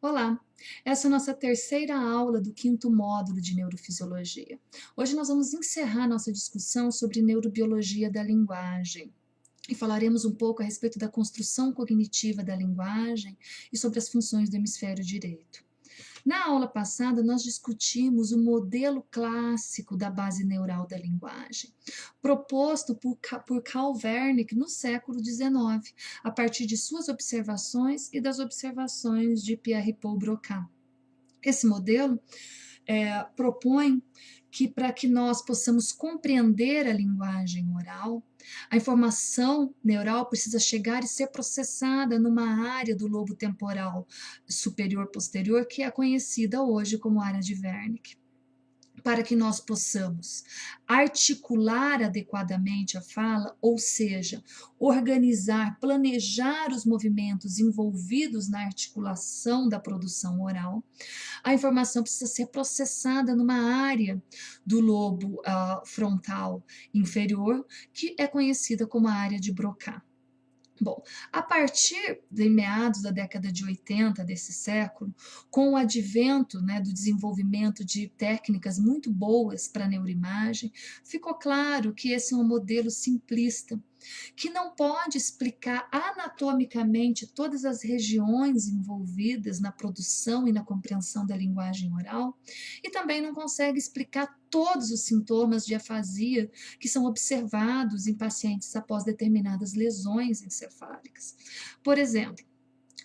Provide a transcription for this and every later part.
Olá, essa é a nossa terceira aula do quinto módulo de neurofisiologia. Hoje nós vamos encerrar nossa discussão sobre neurobiologia da linguagem e falaremos um pouco a respeito da construção cognitiva da linguagem e sobre as funções do hemisfério direito. Na aula passada, nós discutimos o modelo clássico da base neural da linguagem, proposto por Carl Wernicke no século XIX, a partir de suas observações e das observações de Pierre-Paul Broca. Esse modelo propõe que para que nós possamos compreender a linguagem oral, a informação neural precisa chegar e ser processada numa área do lobo temporal superior-posterior que é conhecida hoje como área de Wernicke. Para que nós possamos articular adequadamente a fala, ou seja, organizar, planejar os movimentos envolvidos na articulação da produção oral, a informação precisa ser processada numa área do lobo frontal inferior, que é conhecida como a área de Broca. Bom, a partir de meados da década de 80 desse século, com o advento do desenvolvimento de técnicas muito boas para a neuroimagem, ficou claro que esse é um modelo simplista, que não pode explicar anatomicamente todas as regiões envolvidas na produção e na compreensão da linguagem oral, e também não consegue explicar todos os sintomas de afasia que são observados em pacientes após determinadas lesões encefálicas. Por exemplo,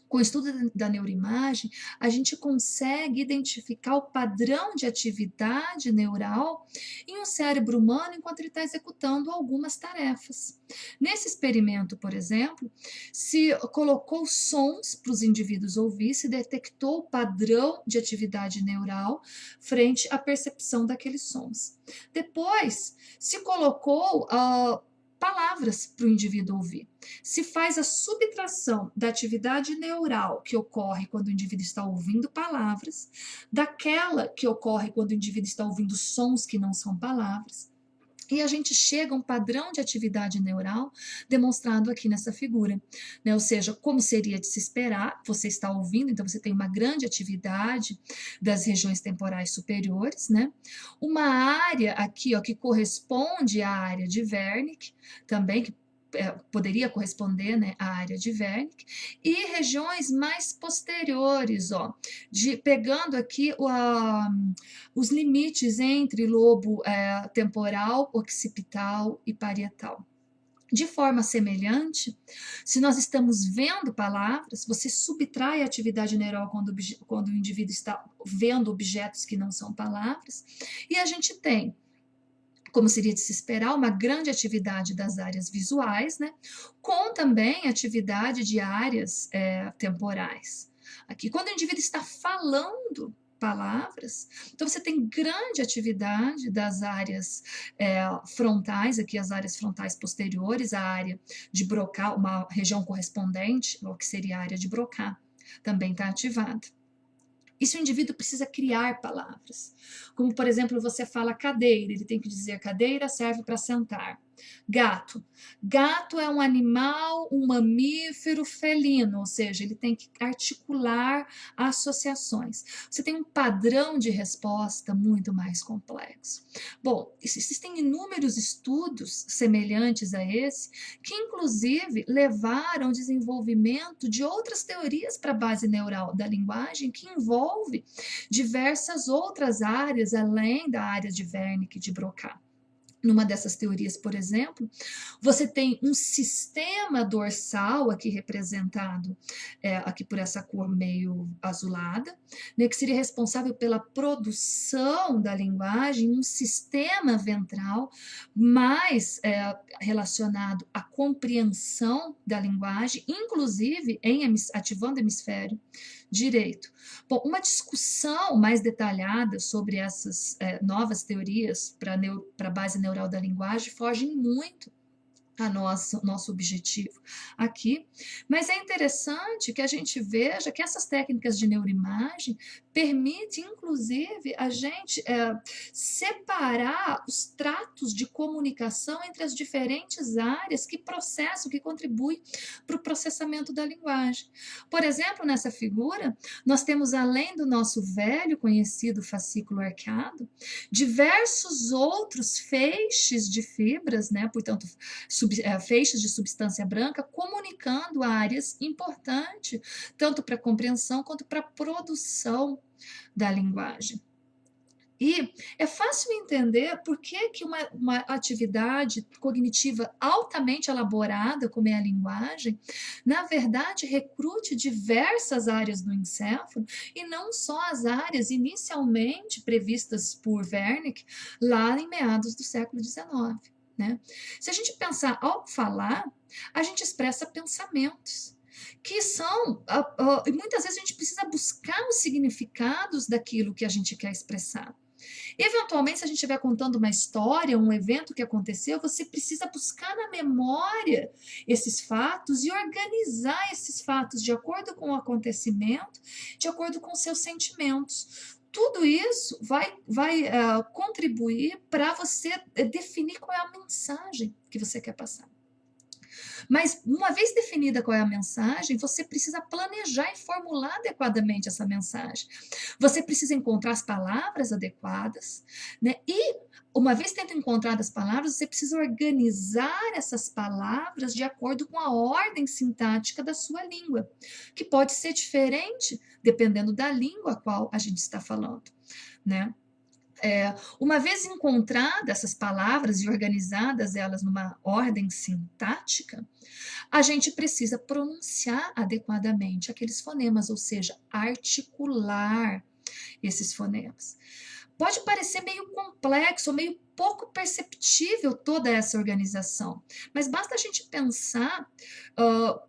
com o estudo da neuroimagem, a gente consegue identificar o padrão de atividade neural em um cérebro humano enquanto ele está executando algumas tarefas. Nesse experimento, por exemplo, se colocou sons para os indivíduos ouvir, se detectou o padrão de atividade neural frente à percepção daqueles sons. Depois, se colocou palavras para o indivíduo ouvir. Se faz a subtração da atividade neural que ocorre quando o indivíduo está ouvindo palavras, daquela que ocorre quando o indivíduo está ouvindo sons que não são palavras, e a gente chega a um padrão de atividade neural demonstrado aqui nessa figura, Ou seja, como seria de se esperar, você está ouvindo, então você tem uma grande atividade das regiões temporais superiores, Uma área aqui, que corresponde à área de Wernicke, também, que poderia corresponder à área de Wernicke, e regiões mais posteriores, pegando aqui os limites entre lobo temporal, occipital e parietal. De forma semelhante, se nós estamos vendo palavras, você subtrai a atividade neural quando o indivíduo está vendo objetos que não são palavras, e a gente tem, como seria de se esperar, uma grande atividade das áreas visuais, com também atividade de áreas temporais. Aqui, quando o indivíduo está falando palavras, então você tem grande atividade das áreas frontais, aqui as áreas frontais posteriores, a área de Broca, uma região correspondente, ou que seria a área de Broca, também está ativada. E se o indivíduo precisa criar palavras, como, por exemplo, você fala cadeira, ele tem que dizer cadeira serve para sentar. Gato. Gato é um animal, um mamífero felino, ou seja, ele tem que articular associações. Você tem um padrão de resposta muito mais complexo. Bom, existem inúmeros estudos semelhantes a esse, que inclusive levaram ao desenvolvimento de outras teorias para a base neural da linguagem, que envolve diversas outras áreas, além da área de Wernicke e de Broca. Numa dessas teorias, por exemplo, você tem um sistema dorsal aqui representado aqui por essa cor meio azulada, que seria responsável pela produção da linguagem, um sistema ventral mais relacionado à compreensão da linguagem, inclusive ativando o hemisfério direito. Bom, uma discussão mais detalhada sobre essas novas teorias para a base neural da linguagem fogem muito a nosso objetivo aqui, mas é interessante que a gente veja que essas técnicas de neuroimagem permite, inclusive, a gente separar os tratos de comunicação entre as diferentes áreas que processam, que contribuem para o processamento da linguagem. Por exemplo, nessa figura, nós temos, além do nosso velho conhecido fascículo arqueado, diversos outros feixes de fibras, né, portanto, feixes de substância branca, comunicando áreas importantes, tanto para a compreensão quanto para a produção da linguagem. E é fácil entender por que uma atividade cognitiva altamente elaborada, como é a linguagem, na verdade recrute diversas áreas do encéfalo e não só as áreas inicialmente previstas por Wernicke lá em meados do século XIX. Né? Se a gente pensar ao falar, a gente expressa pensamentos que são, e muitas vezes a gente precisa buscar os significados daquilo que a gente quer expressar. Eventualmente, se a gente estiver contando uma história, um evento que aconteceu, você precisa buscar na memória esses fatos e organizar esses fatos de acordo com o acontecimento, de acordo com os seus sentimentos. Tudo isso vai contribuir para você definir qual é a mensagem que você quer passar. Mas, uma vez definida qual é a mensagem, você precisa planejar e formular adequadamente essa mensagem. Você precisa encontrar as palavras adequadas, né? E, uma vez tendo encontrado as palavras, você precisa organizar essas palavras de acordo com a ordem sintática da sua língua, que pode ser diferente dependendo da língua a qual a gente está falando, né? Uma vez encontradas essas palavras e organizadas elas numa ordem sintática, a gente precisa pronunciar adequadamente aqueles fonemas, ou seja, articular esses fonemas. Pode parecer meio complexo, ou meio pouco perceptível toda essa organização, mas basta a gente pensar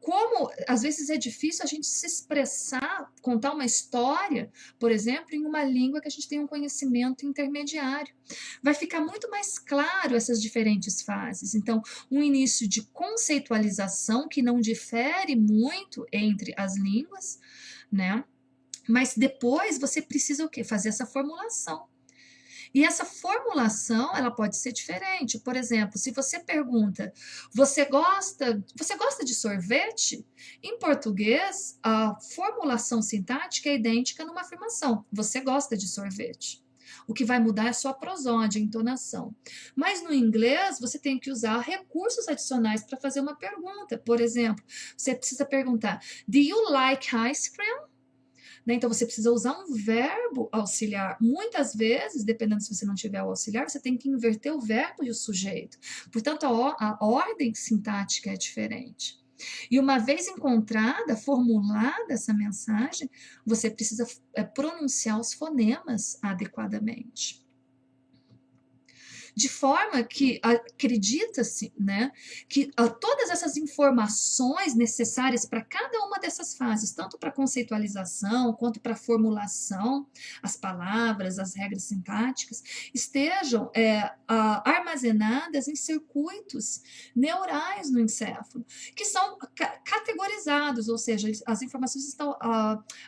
como às vezes é difícil a gente se expressar, contar uma história, por exemplo, em uma língua que a gente tem um conhecimento intermediário. Vai ficar muito mais claro essas diferentes fases. Então, um início de conceitualização que não difere muito entre as línguas, né? Mas depois você precisa o quê? Fazer essa formulação. E essa formulação, ela pode ser diferente. Por exemplo, se você pergunta, você gosta de sorvete? Em português, a formulação sintática é idêntica numa afirmação. Você gosta de sorvete? O que vai mudar é só a prosódia, a entonação. Mas no inglês, você tem que usar recursos adicionais para fazer uma pergunta. Por exemplo, você precisa perguntar, do you like ice cream? Então, você precisa usar um verbo auxiliar. Muitas vezes, dependendo se você não tiver o auxiliar, você tem que inverter o verbo e o sujeito. Portanto, a ordem sintática é diferente. E uma vez encontrada, formulada essa mensagem, você precisa pronunciar os fonemas adequadamente. De forma que acredita-se, né, que todas essas informações necessárias para cada uma dessas fases, tanto para conceitualização quanto para formulação, as palavras, as regras sintáticas, estejam armazenadas em circuitos neurais no encéfalo, que são categorizados, ou seja, as informações estão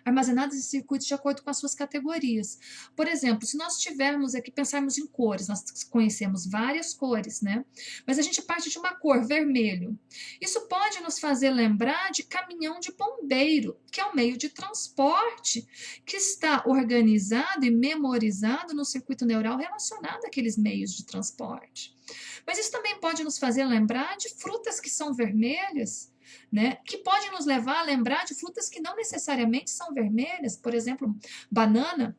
armazenadas em circuitos de acordo com as suas categorias. Por exemplo, se nós tivermos aqui, pensarmos em cores, nós conhecemos várias cores, né? Mas a gente parte de uma cor, vermelho. Isso pode nos fazer lembrar de caminhão de bombeiro, que é um meio de transporte que está organizado e memorizado no circuito neural relacionado àqueles meios de transporte. Mas isso também pode nos fazer lembrar de frutas que são vermelhas, né? Que pode nos levar a lembrar de frutas que não necessariamente são vermelhas, por exemplo, banana,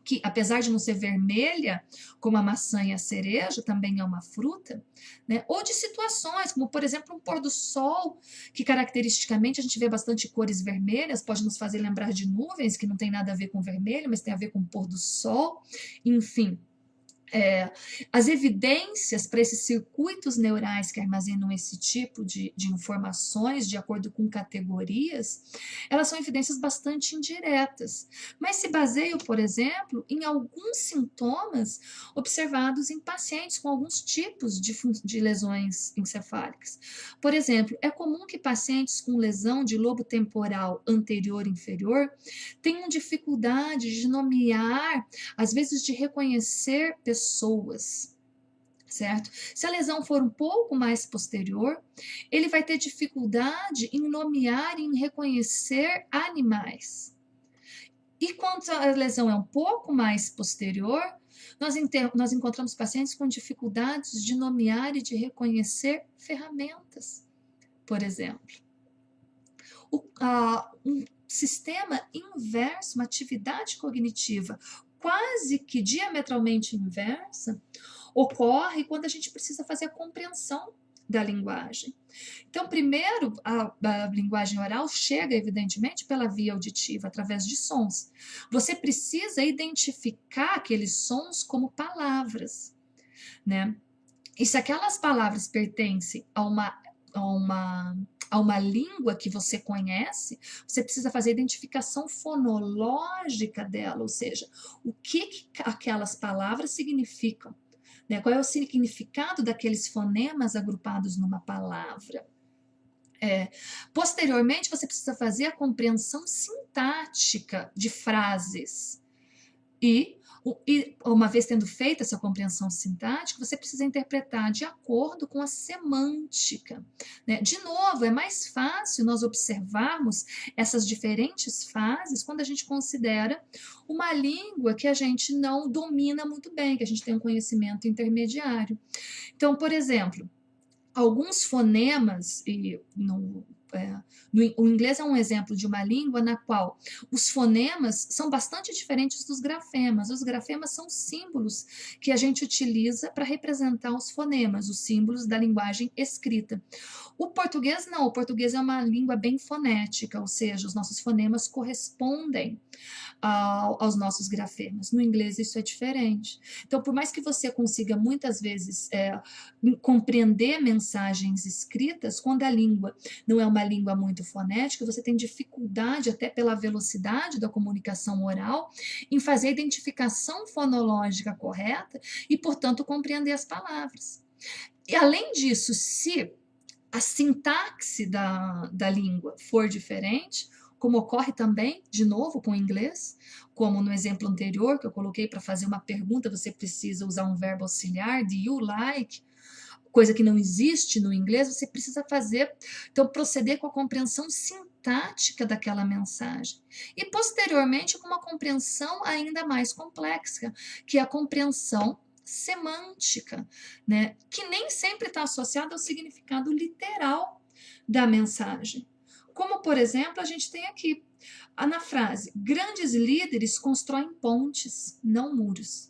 que apesar de não ser vermelha, como a maçã e a cereja, também é uma fruta, né? Ou de situações, como por exemplo um pôr do sol, que caracteristicamente a gente vê bastante cores vermelhas, pode nos fazer lembrar de nuvens, que não tem nada a ver com vermelho, mas tem a ver com o pôr do sol, enfim. É, as evidências para esses circuitos neurais que armazenam esse tipo de informações de acordo com categorias, elas são evidências bastante indiretas, mas se baseiam, por exemplo, em alguns sintomas observados em pacientes com alguns tipos de lesões encefálicas. Por exemplo, é comum que pacientes com lesão de lobo temporal anterior e inferior tenham dificuldade de nomear, às vezes de reconhecer pessoas, certo? Se a lesão for um pouco mais posterior, ele vai ter dificuldade em nomear e em reconhecer animais. E quando a lesão é um pouco mais posterior, nós encontramos pacientes com dificuldades de nomear e de reconhecer ferramentas, por exemplo. Um sistema inverso, uma atividade cognitiva quase que diametralmente inversa, ocorre quando a gente precisa fazer a compreensão da linguagem. Então, primeiro, a linguagem oral chega, evidentemente, pela via auditiva, através de sons. Você precisa identificar aqueles sons como palavras, né? E se aquelas palavras pertencem a uma língua que você conhece, você precisa fazer a identificação fonológica dela, ou seja, o que aquelas palavras significam, né? Qual é o significado daqueles fonemas agrupados numa palavra. Posteriormente, você precisa fazer a compreensão sintática de frases. E uma vez tendo feito essa compreensão sintática, você precisa interpretar de acordo com a semântica, né? De novo, é mais fácil nós observarmos essas diferentes fases quando a gente considera uma língua que a gente não domina muito bem, que a gente tem um conhecimento intermediário. Então, por exemplo, alguns fonemas, o inglês é um exemplo de uma língua na qual os fonemas são bastante diferentes dos grafemas. Os grafemas são símbolos que a gente utiliza para representar os fonemas, os símbolos da linguagem escrita. O português não, o português é uma língua bem fonética, ou seja, os nossos fonemas correspondem aos nossos grafemas. No inglês isso é diferente. Então, por mais que você consiga muitas vezes compreender mensagens escritas, quando a língua não é uma língua muito fonética, você tem dificuldade, até pela velocidade da comunicação oral, em fazer a identificação fonológica correta e, portanto, compreender as palavras. E, além disso, se a sintaxe da língua for diferente, como ocorre também, de novo, com o inglês, como no exemplo anterior que eu coloquei para fazer uma pergunta, você precisa usar um verbo auxiliar, do you like, coisa que não existe no inglês, você precisa fazer, então, proceder com a compreensão sintática daquela mensagem. E, posteriormente, com uma compreensão ainda mais complexa, que é a compreensão semântica, né? Que nem sempre está associada ao significado literal da mensagem. Como, por exemplo, a gente tem aqui na frase: grandes líderes constroem pontes, não muros.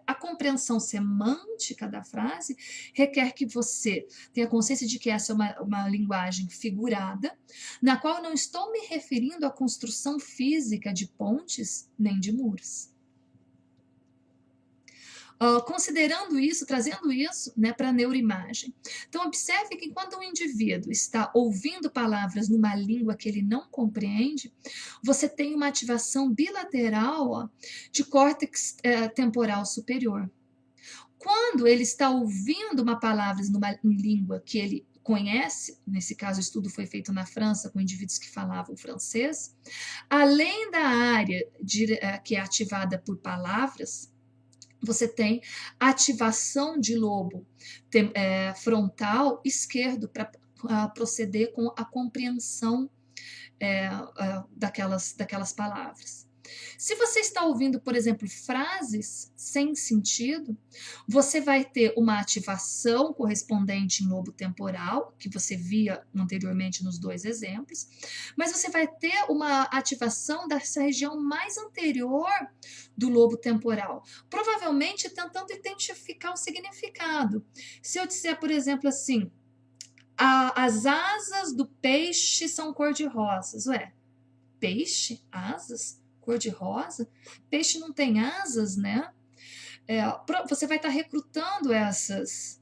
A compreensão semântica da frase requer que você tenha consciência de que essa é uma linguagem figurada, na qual eu não estou me referindo à construção física de pontes nem de muros. Considerando isso, trazendo isso, né, para a neuroimagem. Então, observe que quando um indivíduo está ouvindo palavras numa língua que ele não compreende, você tem uma ativação bilateral de córtex temporal superior. Quando ele está ouvindo uma palavra em língua que ele conhece, nesse caso o estudo foi feito na França com indivíduos que falavam francês, além da área que é ativada por palavras, você tem ativação de lobo frontal esquerdo para proceder com a compreensão daquelas palavras. Se você está ouvindo, por exemplo, frases sem sentido, você vai ter uma ativação correspondente em lobo temporal, que você via anteriormente nos dois exemplos, mas você vai ter uma ativação dessa região mais anterior do lobo temporal, provavelmente tentando identificar o significado. Se eu disser, por exemplo, assim: as asas do peixe são cor-de-rosas. Peixe? Asas? Cor-de-rosa? Peixe não tem asas, né? você vai estar recrutando essas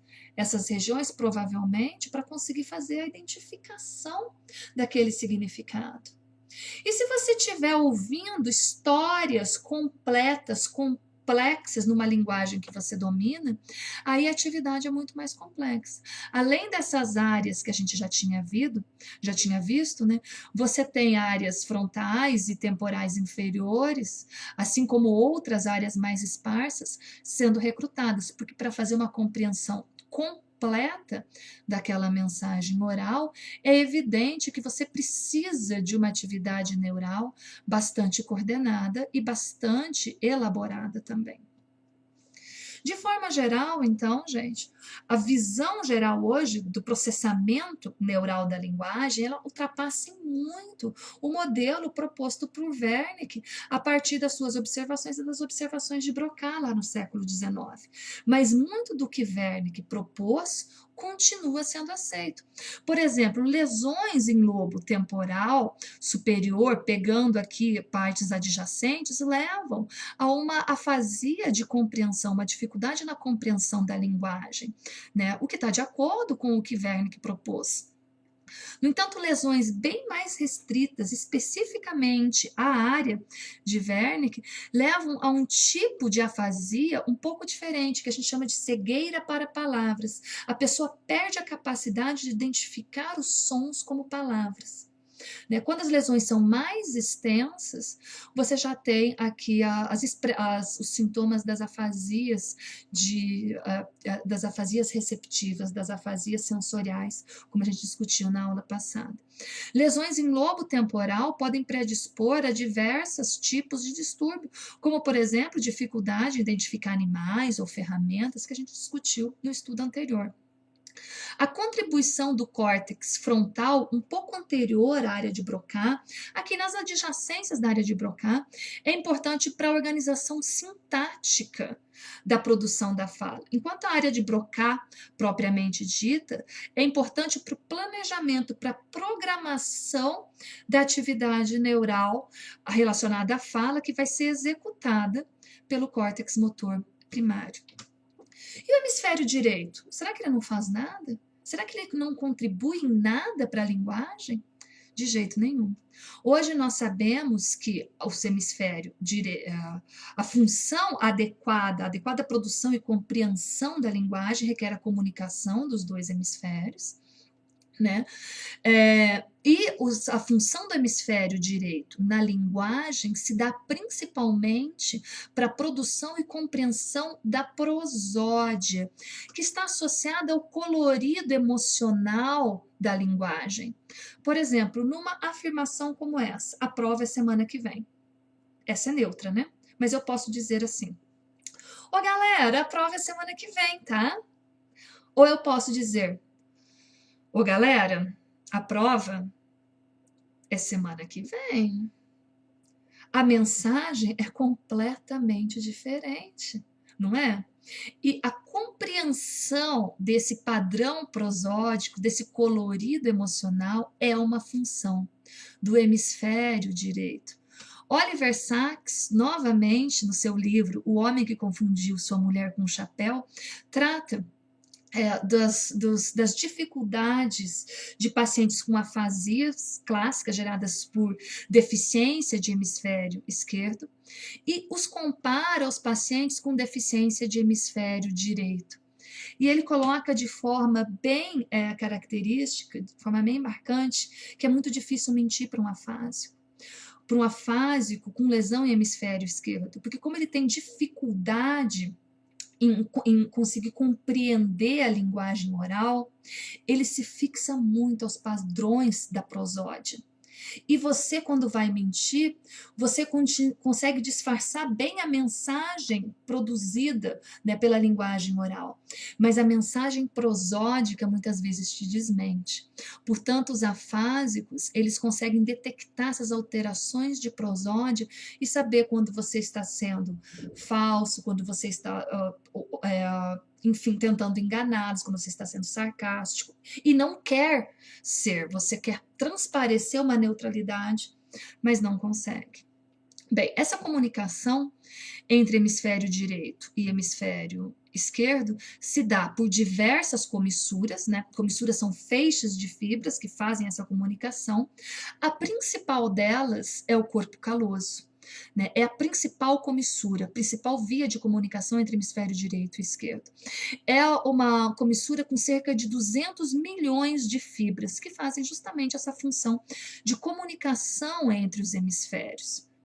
regiões, provavelmente, para conseguir fazer a identificação daquele significado. E se você estiver ouvindo histórias completas, complexas numa linguagem que você domina, aí a atividade é muito mais complexa. Além dessas áreas que a gente já tinha visto, né? Você tem áreas frontais e temporais inferiores, assim como outras áreas mais esparsas, sendo recrutadas, porque para fazer uma compreensão completa daquela mensagem oral, é evidente que você precisa de uma atividade neural bastante coordenada e bastante elaborada também. De forma geral, então, gente, a visão geral hoje do processamento neural da linguagem, ela ultrapassa muito o modelo proposto por Wernicke a partir das suas observações e das observações de Broca lá no século XIX. Mas muito do que Wernicke propôs continua sendo aceito. Por exemplo, lesões em lobo temporal superior, pegando aqui partes adjacentes, levam a uma afasia de compreensão, uma dificuldade na compreensão da linguagem, né? O que está de acordo com o que Wernicke propôs. No entanto, lesões bem mais restritas, especificamente à área de Wernicke, levam a um tipo de afasia um pouco diferente, que a gente chama de cegueira para palavras. A pessoa perde a capacidade de identificar os sons como palavras. Né? Quando as lesões são mais extensas, você já tem aqui os sintomas das afasias, das afasias receptivas, das afasias sensoriais, como a gente discutiu na aula passada. Lesões em lobo temporal podem predispor a diversos tipos de distúrbio, como, por exemplo, dificuldade em identificar animais ou ferramentas, que a gente discutiu no estudo anterior. A contribuição do córtex frontal, um pouco anterior à área de Broca, aqui nas adjacências da área de Broca, é importante para a organização sintática da produção da fala. Enquanto a área de Broca, propriamente dita, é importante para o planejamento, para a programação da atividade neural relacionada à fala, que vai ser executada pelo córtex motor primário. E o hemisfério direito? Será que ele não faz nada? Será que ele não contribui em nada para a linguagem? De jeito nenhum. Hoje nós sabemos que o hemisfério direito, a função adequada, a adequada produção e compreensão da linguagem requer a comunicação dos dois hemisférios, né? A função do hemisfério direito na linguagem se dá principalmente para a produção e compreensão da prosódia, que está associada ao colorido emocional da linguagem. Por exemplo, numa afirmação como essa, a prova é semana que vem. Essa é neutra, né? Mas eu posso dizer assim: ô galera, a prova é semana que vem, tá? Ou eu posso dizer: ô galera, a prova é semana que vem. A mensagem é completamente diferente, não é? E a compreensão desse padrão prosódico, desse colorido emocional, é uma função do hemisfério direito. Oliver Sacks, novamente, no seu livro O Homem que Confundiu Sua Mulher com um Chapéu, trata das dificuldades de pacientes com afasias clássicas geradas por deficiência de hemisfério esquerdo e os compara aos pacientes com deficiência de hemisfério direito. E ele coloca de forma bem característica, de forma bem marcante, que é muito difícil mentir para um afásico. Para um afásico com lesão em hemisfério esquerdo, porque como ele tem dificuldade em conseguir compreender a linguagem oral, ele se fixa muito aos padrões da prosódia. E você, quando vai mentir, você consegue disfarçar bem a mensagem produzida, né, pela linguagem oral. Mas a mensagem prosódica muitas vezes te desmente. Portanto, os afásicos, eles conseguem detectar essas alterações de prosódia e saber quando você está sendo falso, quando você está enfim, tentando enganá-los, quando você está sendo sarcástico, e não quer ser, você quer transparecer uma neutralidade, mas não consegue. Bem, essa comunicação entre hemisfério direito e hemisfério esquerdo se dá por diversas comissuras, né? Comissuras são feixes de fibras que fazem essa comunicação. A principal delas é o corpo caloso. Né, é a principal comissura, a principal via de comunicação entre hemisfério direito e esquerdo. É uma comissura com cerca de 200 milhões de fibras que fazem justamente essa função de comunicação entre os hemisférios.